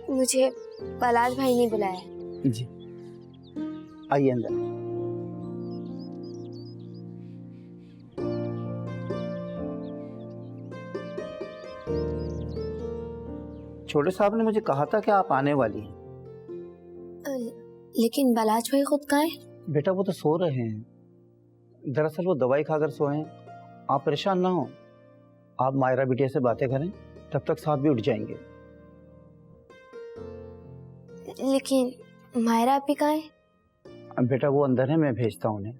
मुझे बालाज भाई ने बुलाया। जी आइए अंदर। छोटे साहब ने मुझे कहा था कि आप आने वाली हैं। लेकिन बालाज भाई खुद कहाँ हैं? बेटा वो तो सो रहे हैं, दरअसल वो दवाई खाकर सोए हैं। आप परेशान ना हो, आप मायरा बिटिया से बातें करें, तब तक साहब भी उठ जाएंगे। लेकिन मायरा आपी कहाँ है? बेटा वो अंदर है, मैं भेजता हूँ उन्हें।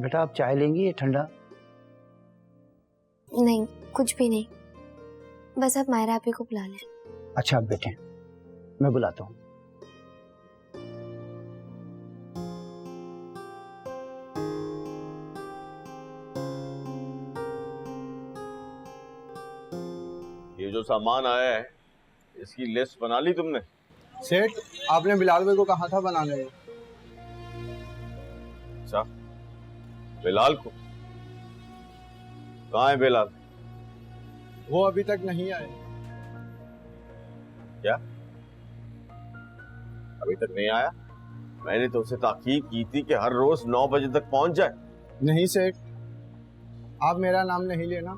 बेटा आप चाय लेंगी या ठंडा? नहीं, कुछ भी नहीं, बस आप मायरा आपी को बुला लें। अच्छा आप बैठें, मैं बुलाता हूँ। ये जो सामान आया है इसकी लिस्ट बना ली तुमने? सेठ, आपने बिलाल भाई को कहा था बनाने में। अच्छा, बिलाल को? कहाँ है बिलाल? वो अभी तक नहीं आए। क्या अभी तक नहीं आया? मैंने तो उसे ताकीद की थी कि हर रोज 9 बजे तक पहुंच जाए। नहीं सेठ, आप मेरा नाम नहीं लेना,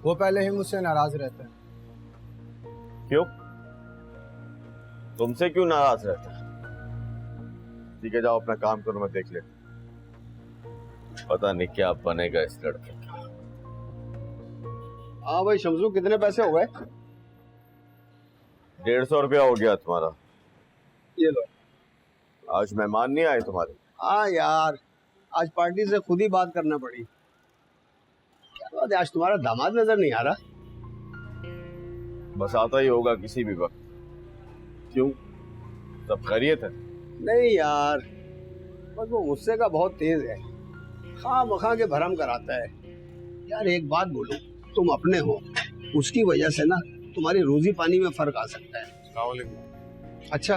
वो पहले ही मुझसे नाराज रहता है। क्यों? तुमसे क्यों नाराज रहता है? ठीक है, जाओ अपना काम करो, मैं देख लेता। पता नहीं क्या बनेगा इस लड़के का। हाँ भाई शमसू, कितने पैसे हो गए? 150 रुपया हो गया तुम्हारा। ये लो। आज मेहमान नहीं आए तुम्हारे? हाँ यार, आज पार्टी से खुद ही बात करना पड़ी। क्या बात है, आज तुम्हारा दामाद नजर नहीं आ रहा? बस आता ही होगा किसी भी वक्त। क्यों, सब खैरियत है? नहीं यार, बस वो गुस्से का बहुत तेज है, खामखा के भरम कराता है। यार एक बात बोलो, तुम अपने हो, उसकी वजह से ना तुम्हारी रोजी पानी में फर्क आ सकता है। अच्छा,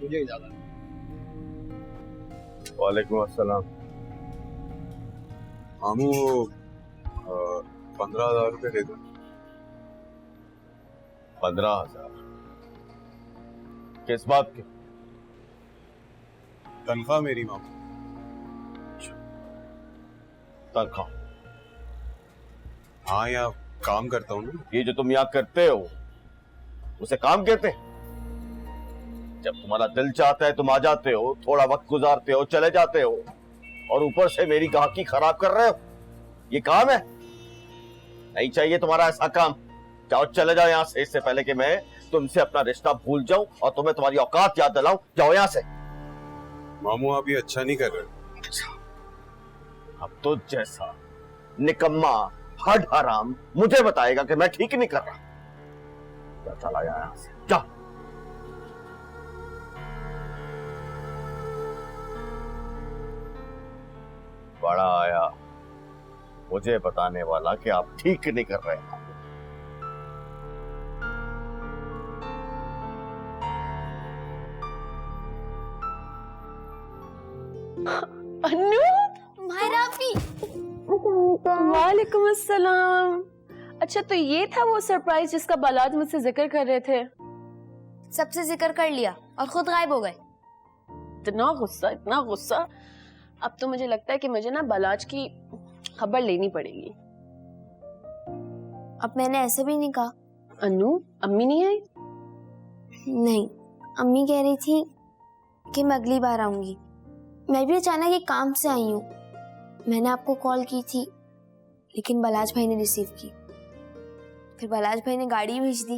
मुझे इजाजत। वालेकुम अस्सलाम। मामू 15,000 रुपए दे दो। 15,000? किस बात के? तनख्वाह मेरी मामू। तनख्वाह? हाँ, यहाँ काम करता हूँ ना। ये जो तुम यहाँ करते हो उसे काम कहते हैं? जब तुम्हारा दिल चाहता है तुम आ जाते हो, थोड़ा वक्त गुजारते हो, चले जाते हो, और ऊपर से मेरी गाहकी खराब कर रहे हो। ये काम है? नहीं चाहिए तुम्हारा ऐसा काम। जाओ चले जाओ यहाँ से, इससे पहले कि मैं तुमसे अपना रिश्ता भूल जाऊं और तुम्हें तुम्हारी औकात याद दिलाऊं। जाओ यहाँ से। मामू आप ये अच्छा नहीं कर रहे। अब तो जैसा निकम्मा हड हराम मुझे बताएगा कि मैं ठीक नहीं कर रहा। चला यहाँ से, जा। बड़ा आया मुझे बताने वाला कि आप ठीक नहीं कर रहे हैं। अन्नू, मायरा आपी। वालेकुम अस्सलाम। अच्छा तो ये था वो सरप्राइज जिसका बालाज मुझसे जिक्र कर रहे थे? सबसे जिक्र कर लिया और खुद गायब हो गए। इतना गुस्सा, इतना गुस्सा। अब तो मुझे लगता है कि मुझे ना बालाज की खबर लेनी पड़ेगी। अब मैंने ऐसे भी नहीं कहा। अन्नू, अम्मी नहीं आई? नहीं, अम्मी कह रही थी कि मैं अगली बार आऊंगी। मैं भी अचानक एक काम से आई हूँ। मैंने आपको कॉल की थी लेकिन बालाज भाई ने रिसीव की, फिर बालाज भाई ने गाड़ी भेज दी।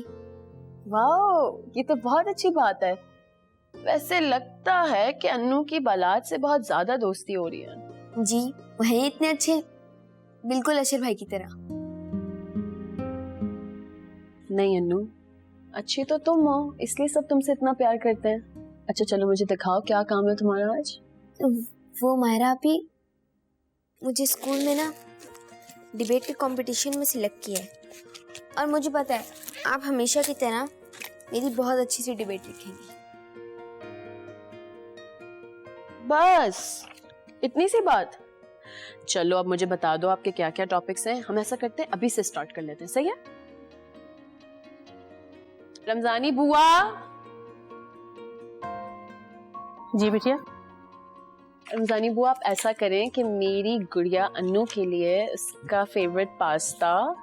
वाह, ये तो बहुत अच्छी बात है। वैसे लगता है कि अन्नू की बालाज से बहुत ज्यादा दोस्ती हो रही है। जी, वही इतने अच्छे, बिल्कुल अशर भाई की तरह। नहीं अन्नू, अच्छी तो तुम हो, इसलिए सब तुमसे इतना प्यार करते हैं। अच्छा चलो मुझे दिखाओ क्या काम है तुम्हारा आज। वो मायरा आपी, मुझे स्कूल में ना डिबेट के कंपटीशन में सिलेक्ट किया है और मुझे पता है आप हमेशा की तरह मेरी बहुत अच्छी सी डिबेट लिखेंगी। बस इतनी सी बात। चलो अब मुझे बता दो आपके क्या क्या टॉपिक्स हैं। हम ऐसा करते हैं अभी से स्टार्ट कर लेते हैं, सही है? रमजानी बुआ। जी बिटिया। रमजानी बुआ आप ऐसा करें कि मेरी गुड़िया अन्नू के लिए उसका फेवरेट पास्ता,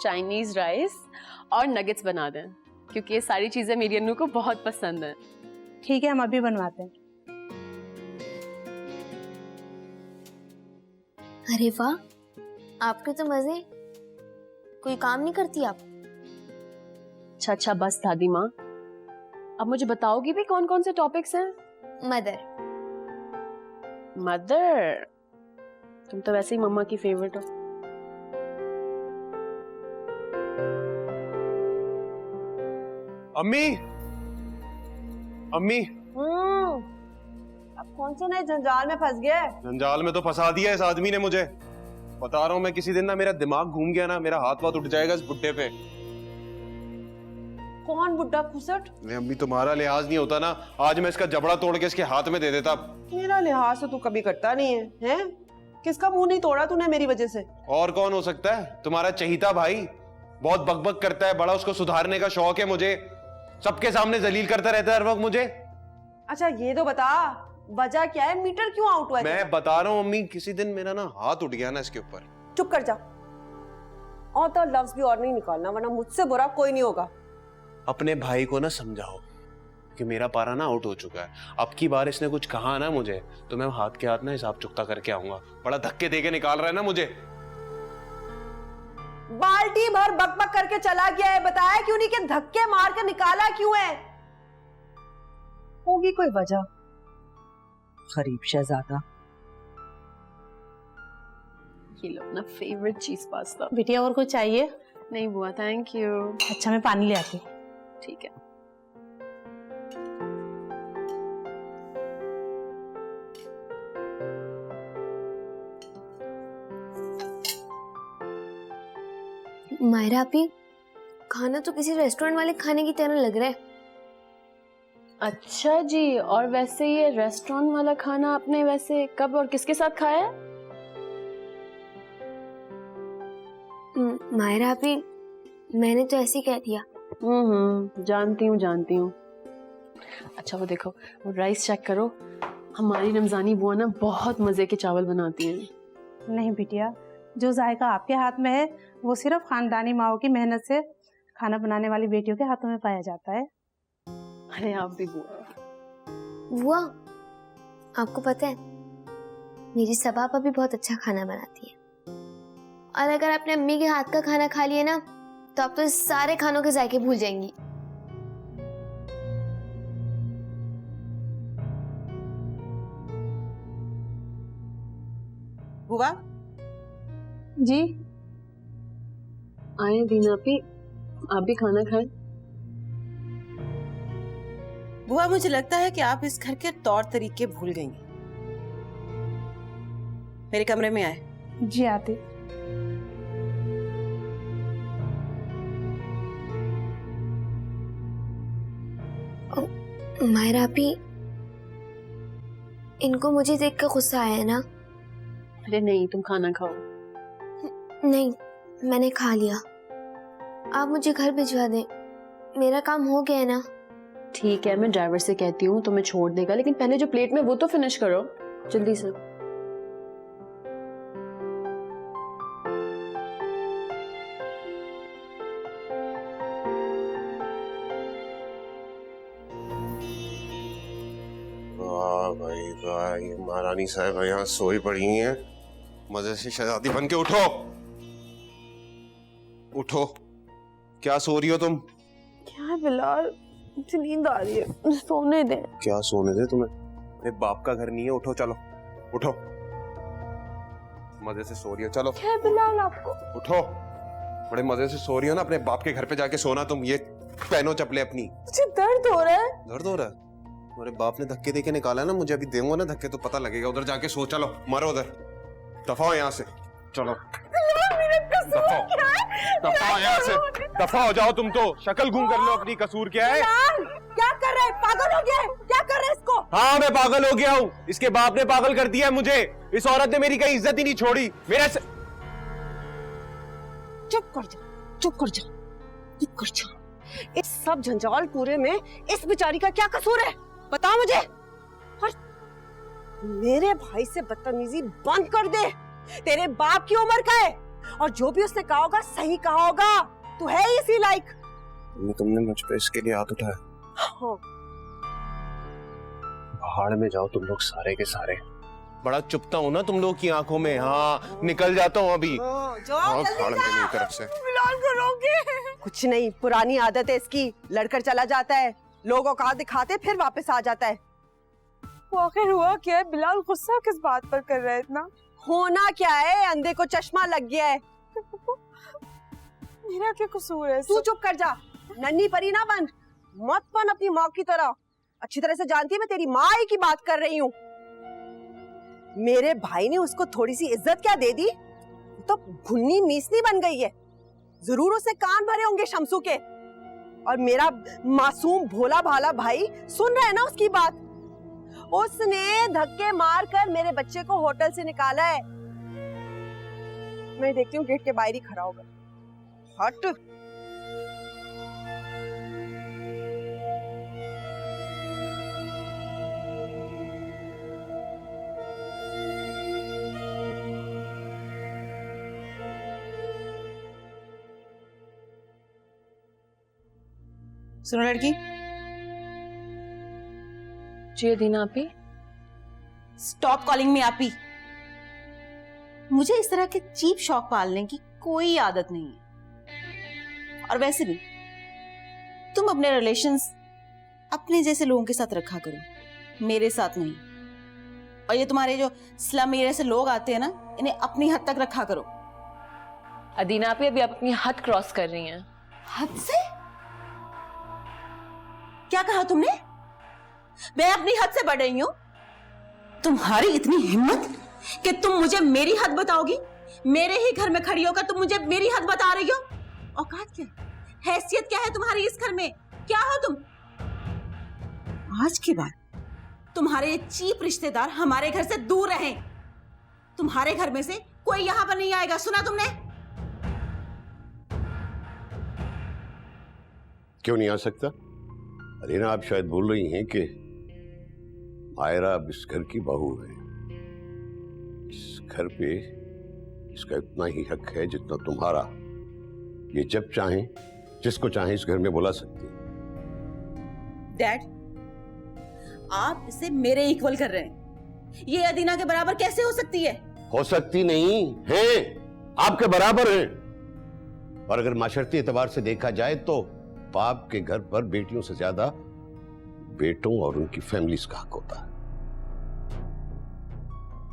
चाइनीज राइस और नगेट्स बना दें, क्योंकि ये सारी चीजें मेरी अन्नू को बहुत पसंद है। ठीक है, हम अभी बनवाते हैं। अरे वाह, आपके तो मजे। कोई काम नहीं करती आप? अच्छा अच्छा बस दादी माँ, अब मुझे बताओगी भी कौन कौन से टॉपिक्स हैं? मदर। मदर, तुम तो वैसे ही मम्मा की फेवरेट हो। अम्मी, अम्मी। अब कौन से नए जंजाल में फंस गया? जंजाल में तो फंसा दिया इस आदमी ने मुझे। बता रहा हूँ मैं, किसी दिन ना मेरा दिमाग घूम गया ना, मेरा हाथ वाथ उठ जाएगा इस बुड्ढे पे। कौन बुड्ढा खुसट? अम्मी तुम्हारा लिहाज नहीं होता ना, आज मैं इसका जबड़ा तोड़ के इसके हाथ में दे देता। मेरा लिहाज तो तू कभी करता नहीं है, हैं? किसका मुंह नहीं तोड़ा तूने मेरी वजह से? और कौन हो सकता है? तुम्हारा चहीता भाई, बहुत बकबक करता है, बड़ा उसको सुधारने का शौक है मुझे, सबके सामने जलील करता रहता है हर वक्त मुझे। अच्छा ये तो बता, वजह क्या है? मीटर क्यों आउट हुआ है? मैं बता रहा हूँ अम्मी, किसी दिन मेरा ना हाथ उठ गया ना इसके ऊपर। चुप कर जा, और तो लफ्ज भी और नहीं निकालना, वरना मुझसे बुरा कोई नहीं होगा। अपने भाई को ना समझाओ कि मेरा पारा ना आउट हो चुका है। अब की बार इसने कुछ कहा ना मुझे, तो मैं हाथ के हाथ ना हिसाब चुकता करके आऊंगा। बड़ा धक्के देके निकाल रहा है ना मुझे। बाल्टी भर बकबक करके चला गया है, बताया क्यों नहीं कि धक्के मार कर निकाला क्यों है? होगी कोई वजह। गरीब शहजादा। ये लो अपना फेवरेट चीज पास्ता। बिटिया और कुछ चाहिए? नहीं बुआ, थैंक यू। अच्छा मैं पानी ले आती हूँ। ठीक है। मायरा आपी, खाना तो किसी रेस्टोरेंट वाले खाने की तरह लग रहा है। अच्छा जी, और वैसे ये रेस्टोरेंट वाला खाना आपने वैसे कब और किसके साथ खाया है? मायरा आपी, मैंने तो ऐसे ही कह दिया। जानती हूँ। अच्छा वो देखो, वो राइस चेक करो, हमारी रमजानी बुआ ना बहुत मजे के चावल बनाती हैं। नहीं बिटिया, जो जायका आपके हाथ में है वो सिर्फ खानदानी माओ की मेहनत से खाना बनाने वाली बेटियों के हाथों में पाया जाता है। अरे आप भी बुआ। बुआ, आपको पता है मेरी सबा भी बहुत अच्छा खाना बनाती है, और अगर आपने अम्मी के हाथ का खाना खा लिया ना, तो आप तो सारे खानों के जायके भूल जाएंगी। बुआ जी। आए दीना आपी, आप भी खाना खाएं। बुआ मुझे लगता है कि आप इस घर के तौर तरीके भूल गई हैं। मेरे कमरे में आए। जी आती। मायरा आपी, इनको मुझे देखकर गुस्सा आया है ना? अरे नहीं, तुम खाना खाओ। नहीं, मैंने खा लिया। आप मुझे घर भिजवा दें, मेरा काम हो गया है ना? ठीक है, मैं ड्राइवर से कहती हूँ तो मैं छोड़ देगा, लेकिन पहले जो प्लेट में वो तो फिनिश करो जल्दी से। वाह भाई वाह, ये महारानी साहब यहाँ सोई पड़ी हैं, मजे से शहजादी बन के। उठो उठो, क्या सो रही हो तुम? क्या बिलाल, मुझे नींद आ रही है, मुझे सोने दे। क्या सोने दे तुम्हें? मेरे बाप का घर नहीं है, उठो चलो उठो, मजे से सो रही हो, चलो। क्या बिलाल आपको? उठो, बड़े मजे से सो रही हो ना, अपने बाप के घर पे जाके सोना तुम। ये पहनो चप्पलें अपनी। मुझे दर्द हो रहा है। दर्द हो रहा है? मेरे बाप ने धक्के देके निकाला ना मुझे, अभी देंगे ना धक्के तो पता लगेगा। उधर जाके सो, चलो मरो उधर, दफा हो यहाँ से, चलो। मेरा दफा दफा यहाँ से, दफा हो जाओ तुम तो। शक्ल घूम कर लो अपनी, कसूर क्या है? क्या कर रहा है? पागल हो गया है? क्या कर रहा है इसको? हाँ मैं पागल हो गया हूँ, इसके बाप ने पागल कर दिया है मुझे। इस औरत ने मेरी कहीं इज्जत ही नहीं छोड़ी। मेरा चुप कर जा, चुप कर जा, चुप कर जा। इस सब झंझाल पूरे में इस बेचारी का क्या कसूर है? बता मुझे। और मेरे भाई से बदतमीजी बंद कर दे। तेरे बाप की उम्र का है और जो भी उसने कहा होगा सही कहा होगा। तू है ही इसी लायक। तुमने मुझ पे इसके लिए हाथ उठाया। हाँ। पहाड़ में जाओ तुम लोग सारे के सारे। बड़ा चुपता हूँ ना तुम लोग की आंखों में। हाँ निकल जाता हूँ अभी। जाओ मेरी तरफ से। बिलाल को रोके। कुछ नहीं, पुरानी आदत है इसकी। लड़कर चला जाता है, लोग औकात दिखाते फिर वापस आ जाता है। वो आखिर हुआ क्या है? बिलाल गुस्सा किस बात पर कर रहा है इतना? होना क्या है, अंधे को चश्मा लग गया है। मेरा क्या कसूर है? तू चुप कर जा, नन्ही परी ना बन। मत बन अपनी माँ की तरह। अच्छी तरह से जानती है मैं तेरी माँ ही की बात कर रही हूँ। मेरे भाई ने उसको थोड़ी सी इज्जत क्या दे दी तो भुन्नी मीसनी बन गई है। जरूर उसने कान भरे होंगे शमसू के। और मेरा मासूम भोला भाला भाई सुन रहा है ना उसकी बात। उसने धक्के मारकर मेरे बच्चे को होटल से निकाला है। मैं देखती हूँ गेट के बाहर ही खड़ा होगा। हट। सुनो लड़की। जी अदीना आपी। स्टॉप कॉलिंग मी आपी। मुझे इस तरह के चीप शौक पालने की कोई आदत नहीं है। और वैसे भी तुम अपने रिलेशंस अपने जैसे लोगों के साथ रखा करो, मेरे साथ नहीं। और ये तुम्हारे जो स्लम एरिया से लोग आते हैं ना, इन्हें अपनी हद तक रखा करो। अदीना आपी अभी आप अपनी हद क्रॉस कर रही हैं। हद से? क्या कहा तुमने? मैं अपनी हद से बढ़ रही हूं? तुम्हारी इतनी हिम्मत कि तुम मुझे मेरी हद बताओगी? मेरे ही घर में खड़ी होकर तुम मुझे मेरी हद बता रही हो? औकात क्या है? हैसियत क्या है तुम्हारी इस घर में? क्या हो तुम? आज के बाद तुम्हारे ये चीप रिश्तेदार हमारे घर से दूर रहें। तुम्हारे घर में से कोई यहां पर नहीं आएगा, सुना तुमने? क्यों नहीं आ सकता? अदीना आप शायद भूल रही हैं कि मायरा अब इस घर की बहू है। इस घर पे इसका इतना ही हक है जितना तुम्हारा। ये जब चाहें जिसको चाहें इस घर में बुला सकती है। डैड, आप इसे मेरे इक्वल कर रहे हैं। ये अदीना के बराबर कैसे हो सकती है? हो सकती नहीं है, आपके बराबर है। और अगर माशरती एतबार से देखा जाए तो बाप के घर पर बेटियों से ज्यादा बेटों और उनकी फैमिलीज का हक होता है।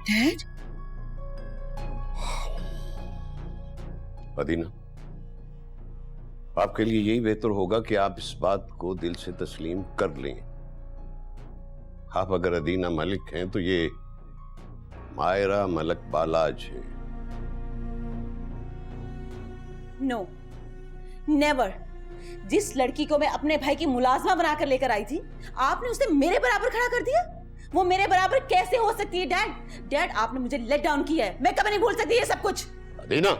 डैड? अदीना, आपके लिए यही बेहतर होगा कि आप इस बात को दिल से तस्लीम कर लें। आप अगर अदीना मलिक हैं तो ये मायरा मलक बालाज है। No, never. जिस लड़की को मैं अपने भाई की मुलाजमा बनाकर लेकर आई थी, आपने उसे मेरे बराबर खड़ा कर दिया। वो मेरे बराबर कैसे हो सकती है डैड? डैड, आपने मुझे लेट डाउन किया है। मैं कभी नहीं भूल सकती ये सब कुछ। अदीना,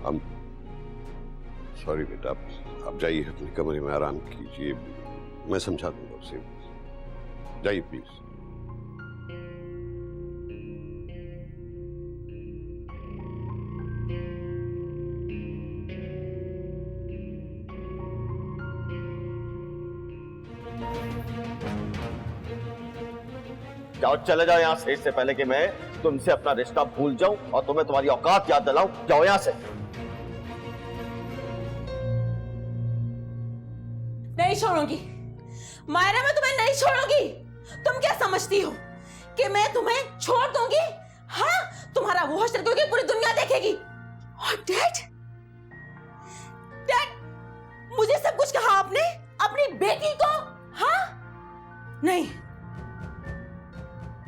हम सॉरी बेटा, आप जाइए अपने कमरे में आराम कीजिए। मैं समझा दूंगा उसे। जाइए प्लीज। जाओ, चले जाओ यहां से, इससे पहले कि मैं तुमसे अपना रिश्ता भूल जाऊं और तुम्हें तुम्हारी औकात याद दिलाऊं। जाओ यहां से। नहीं छोड़ूंगी मायरा, मैं तुम्हें नहीं छोड़ूंगी। तुम क्या समझती हो कि मैं तुम्हें छोड़ दूंगी? हाँ, तुम्हारा वो हश्र क्योंकि पूरी दुनिया देखेगी। और डैड, डैड, मुझे सब कुछ कहा आपने, अब अपनी बेटी को? हाँ, नहीं,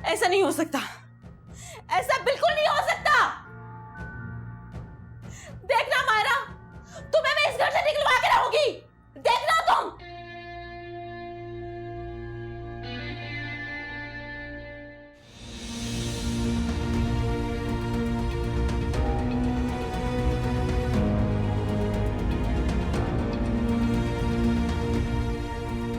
ऐसा नहीं हो सकता, ऐसा बिल्कुल नहीं हो सकता। देखना मायरा, तुम्हें मैं इस घर से निकलवा के रहूंगी।